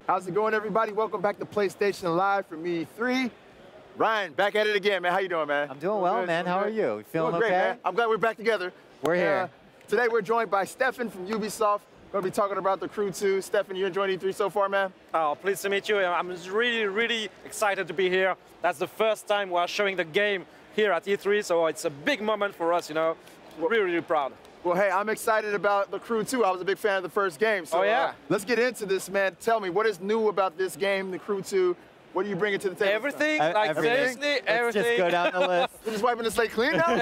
How's it going, everybody? Welcome back to PlayStation Live from E3. Ryan, back at it again, man. How you doing, man? I'm doing well, man. How are you? You feeling great, okay? Man. I'm glad we're back together. We're here. Today we're joined by Stefan from Ubisoft. We're going to be talking about the Crew 2. Stefan, you enjoying E3 so far, man? Oh, pleased to meet you. I'm really excited to be here. That's the first time we're showing the game here at E3, so it's a big moment for us, you know. We're really proud. Well, hey, I'm excited about the Crew 2. I was a big fan of the first game. So, let's get into this, man. Tell me, what is new about this game, the Crew 2? What are you bringing to the table? Everything, like everything. seriously, everything. Let's just go down the list. You're just wiping the slate clean now?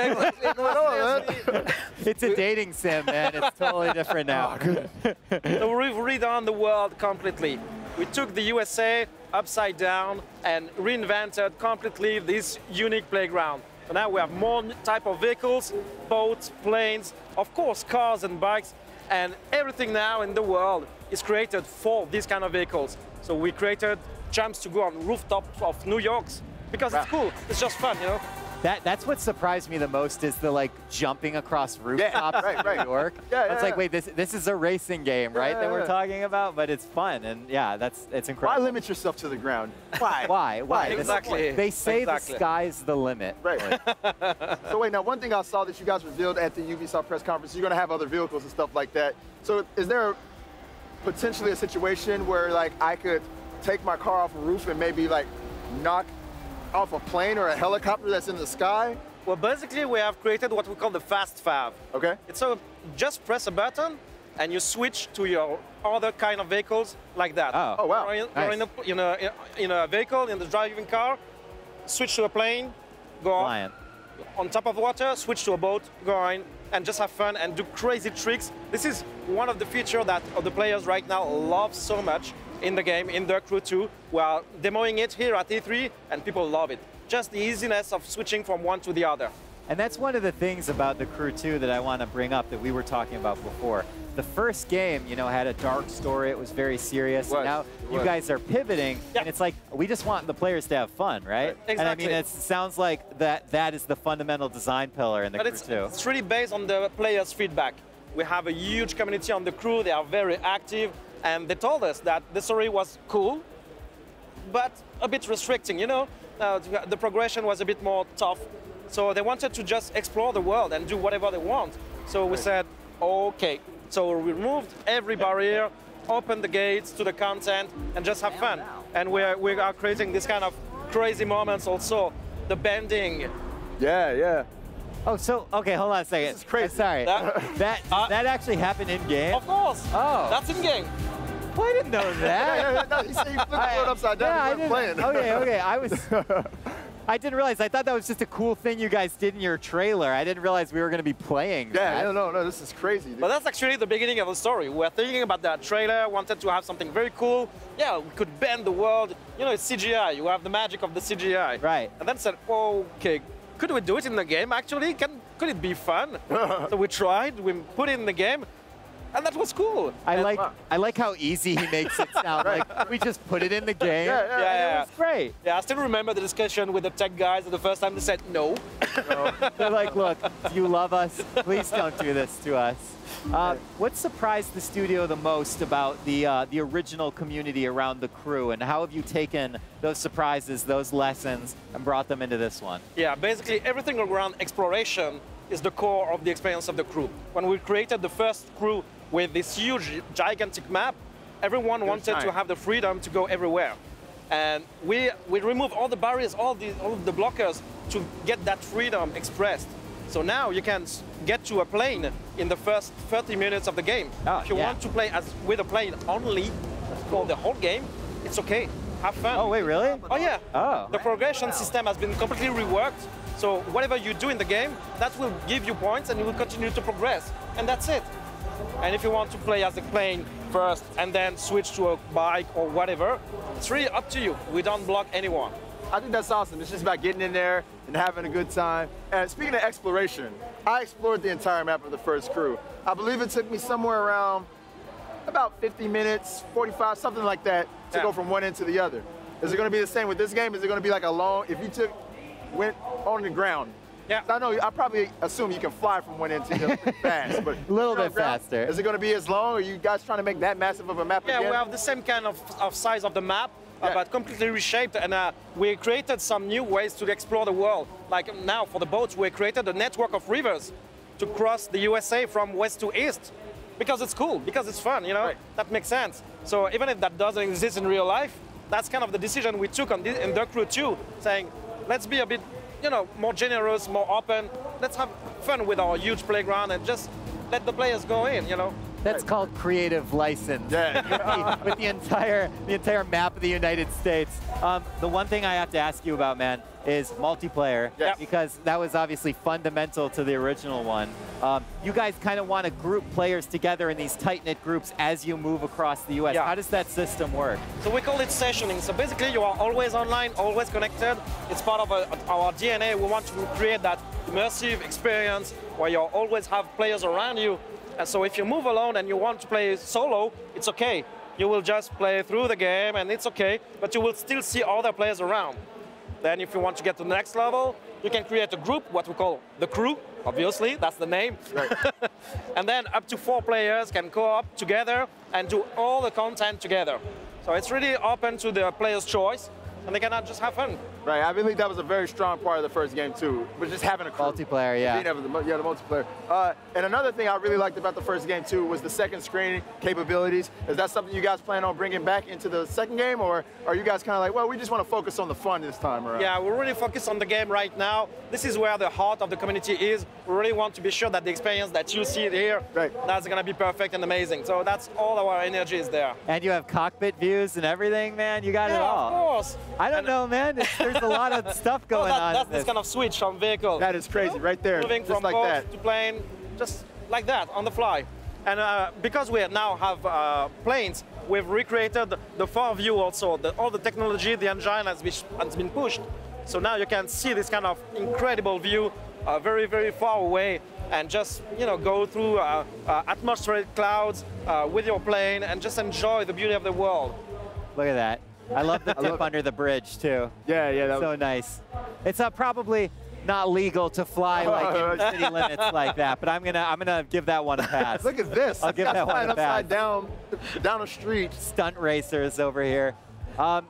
It's a dating sim, man. It's totally different now. So we've redone the world completely. We took the USA upside down and reinvented completely this unique playground. So now we have more type of vehicles, boats, planes, of course cars and bikes, and everything now in the world is created for these kind of vehicles. So we created jumps to go on rooftops of New York's because it's cool. It's just fun, you know. That's what surprised me the most is the jumping across rooftops in New York. It's like, wait, this is a racing game, right? That we're talking about, but it's fun, and it's incredible. Why limit yourself to the ground? Why? Exactly. They say the sky's the limit. Right. So wait, now one thing I saw that you guys revealed at the Ubisoft press conference, you're going to have other vehicles and stuff like that. So is there potentially a situation where I could take my car off a roof and maybe knock off a plane or a helicopter that's in the sky? Well, basically we have created what we call the fast fav. Okay. It's so just press a button and you switch to your other kind of vehicles like that. Oh wow. You're in a vehicle, in the driving car, switch to a plane, go on top of water, switch to a boat, go on, and just have fun and do crazy tricks. This is one of the features that the players right now love so much in the game, in the Crew 2. We are demoing it here at E3, and people love it. Just the easiness of switching from one to the other. And that's one of the things about the Crew 2 that I want to bring up that we were talking about before. The first game, had a dark story. It was very serious. And now you guys are pivoting, and it's like, we just want the players to have fun, right? Exactly. And I mean, it sounds like that is the fundamental design pillar in the Crew 2. It's really based on the players' feedback. We have a huge community on the Crew. They are very active. And they told us that the story was cool, but a bit restricting, the progression was a bit more tough. So they wanted to just explore the world and do whatever they want. So we said, okay. So we removed every barrier, opened the gates to the content, and just have fun. And we are creating this kind of crazy moments also, the bending. Yeah. Oh, so, okay, hold on a second. This is crazy. Sorry. That actually happened in-game? Of course. Oh. That's in-game. Well, I didn't know that. No, he said he flipped the world upside down. He wasn't playing. Okay. I didn't realize. I thought that was just a cool thing you guys did in your trailer. I didn't realize we were going to be playing that. Yeah, no, this is crazy, dude. But that's actually the beginning of the story. We were thinking about that trailer, wanted to have something very cool. Yeah, we could bend the world. It's CGI. You have the magic of the CGI. Right. And then said, okay, could we do it in the game, actually? Could it be fun? So we tried, we put it in the game, and that was cool. I like how easy he makes it sound. Like, we just put it in the game. Yeah. It was great. Yeah, I still remember the discussion with the tech guys the first time they said no. They're like, look, do you love us? Please don't do this to us. What surprised the studio the most about the original community around the Crew, and how have you taken those surprises, those lessons, and brought them into this one? Yeah, basically everything around exploration is the core of the experience of the Crew. When we created the first Crew with this huge, gigantic map, everyone wanted to have the freedom to go everywhere. And we remove all the barriers, all of the blockers to get that freedom expressed. So now you can get to a plane in the first 30 minutes of the game. If you want to play with a plane only for the whole game, it's okay. Have fun. Oh, wait, really? Oh, yeah. Oh. The progression system has been completely reworked. So whatever you do in the game, that will give you points and you will continue to progress. And that's it. And if you want to play as a plane first and then switch to a bike or whatever, it's really up to you. We don't block anyone. I think that's awesome. It's just about getting in there and having a good time. And speaking of exploration, I explored the entire map of the first Crew. I believe it took me somewhere around about 50 minutes, 45, something like that, to go from one end to the other. Is it going to be the same with this game? Is it going to be like a long, if you went on the ground, Yeah. I know, I probably assume you can fly from one end to the other pretty fast, but A little you're on bit ground. faster. Is it going to be as long? Or are you guys trying to make that massive of a map Yeah, again? we have the same kind of size of the map, Yeah. but completely reshaped, and we created some new ways to explore the world. Like now, for the boats, we created a network of rivers to cross the USA from west to east, because it's cool, because it's fun, you know? Right. That makes sense. So even if that doesn't exist in real life, that's kind of the decision we took on in The Crew 2, saying, let's be a bit, you know, more generous, more open. Let's have fun with our huge playground and just let the players go in, you know? That's called creative license. Yeah. With the entire map of the United States. The one thing I have to ask you about, man, is multiplayer, Yes. because that was obviously fundamental to the original one. You guys kind of want to group players together in these tight-knit groups as you move across the US. Yeah. How does that system work? So we call it sessioning. So basically you are always online, always connected. It's part of our DNA. We want to create that immersive experience where you always have players around you. And so if you move alone and you want to play solo, it's okay. You will just play through the game and it's okay, but you will still see other players around. Then if you want to get to the next level, you can create a group, what we call the crew, obviously, that's the name. Right. And then up to 4 players can co-op together and do all the content together. So it's really open to the player's choice, and they can just have fun. Right, I believe that was a very strong part of the first game too, but just having a crew. Multiplayer, yeah. The multiplayer. And another thing I really liked about the first game too was the second screen capabilities. Is that something you guys plan on bringing back into the second game, or are you guys kind of like, well, we just want to focus on the fun this time around? Yeah, we're really focused on the game right now. This is where the heart of the community is. We really want to be sure that the experience that you see here, Right. that's going to be perfect and amazing. So that's all our energy is there. And you have cockpit views and everything, man. You got it Yeah, all. of course. I don't know, man. There's a lot of stuff going on. That's in this kind of switch from vehicle. That is crazy, right there, Moving just from like boat that. to plane, just like that, on the fly. And because we now have planes, we've recreated the far view also. All the technology, the engine has been pushed. So now you can see this kind of incredible view very, very far away, and just, you know, go through atmospheric clouds with your plane and just enjoy the beauty of the world. Look at that. I love the tip under the bridge, too. Yeah, that So was, nice. It's probably not legal to fly like in city limits like that, but I'm gonna give that one a pass. look at this. I'll give that one Flying a pass. upside down a street. Stunt racers over here.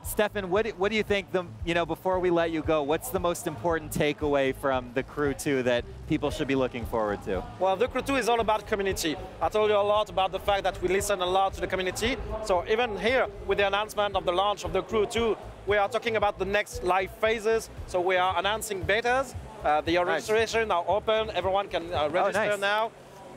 Stefan, what do you think, before we let you go, what's the most important takeaway from The Crew 2 that people should be looking forward to? Well, The Crew 2 is all about community. I told you a lot about the fact that we listen a lot to the community. So even here, with the announcement of the launch of The Crew 2, we are talking about the next live phases. So we are announcing betas. The registration are open. Everyone can register now.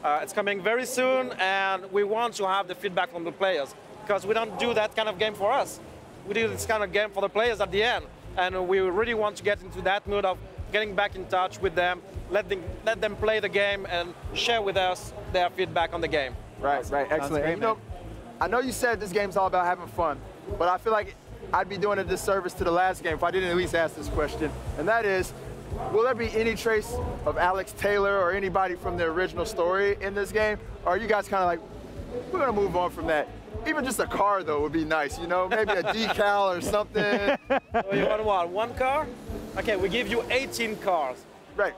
It's coming very soon, and we want to have the feedback from the players, because we don't do that kind of game for us. We do this kind of game for the players at the end, and we really want to get into that mood of getting back in touch with them, let them play the game and share with us their feedback on the game. Right, excellent. great, And, you know, I know you said this game's all about having fun, but I feel like I'd be doing a disservice to the last game if I didn't at least ask this question, and that is, will there be any trace of Alex Taylor or anybody from the original story in this game? Or are you guys kind of like, we're gonna move on from that? Even just a car, though, would be nice, you know? Maybe a decal or something. So you want what, 1 car? Okay, we give you 18 cars. Right.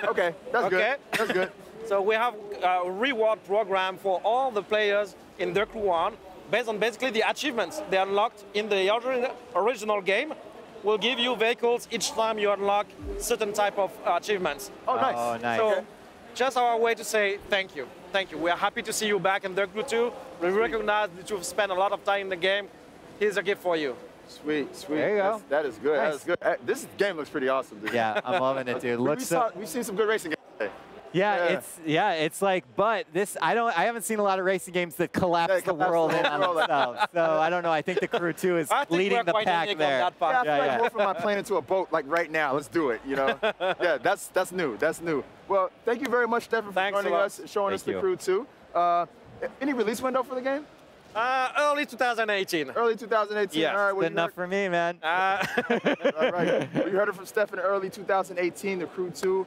Okay, that's good. That's good. So we have a reward program for all the players in The Crew 1, based on basically the achievements they unlocked in the original game. We'll give you vehicles each time you unlock certain type of achievements. Oh, nice. Oh, nice. So just our way to say thank you. Thank you. We are happy to see you back in The Crew 2. We recognize that you've spent a lot of time in the game. Here's a gift for you. Sweet. There you go. That is good. Nice. That is good. This game looks pretty awesome, dude. Yeah, I'm loving it, dude. We've seen some good racing games today. Yeah, it's like, but this, I haven't seen a lot of racing games that collapse the world in on themselves. So I don't know. I think The Crew 2 is leading the pack there. On that part. Yeah, I feel like more from my plane into a boat, like right now. Let's do it, you know? Yeah, that's new. That's new. Well, thank you very much, Stefan, for joining us, showing us The Crew 2. Any release window for the game? Early 2018. Early 2018. Yes. All right, well, Good enough for me, man. all right. Well, you heard it from Stefan. Early 2018, The Crew 2.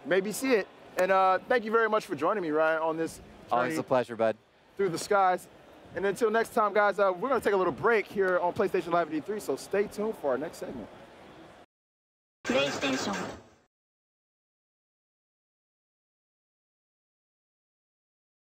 Maybe see it. And thank you very much for joining me, Ryan, on this Always journey a pleasure, bud. through the skies. And until next time, guys, we're going to take a little break here on PlayStation Live D3, so stay tuned for our next segment. PlayStation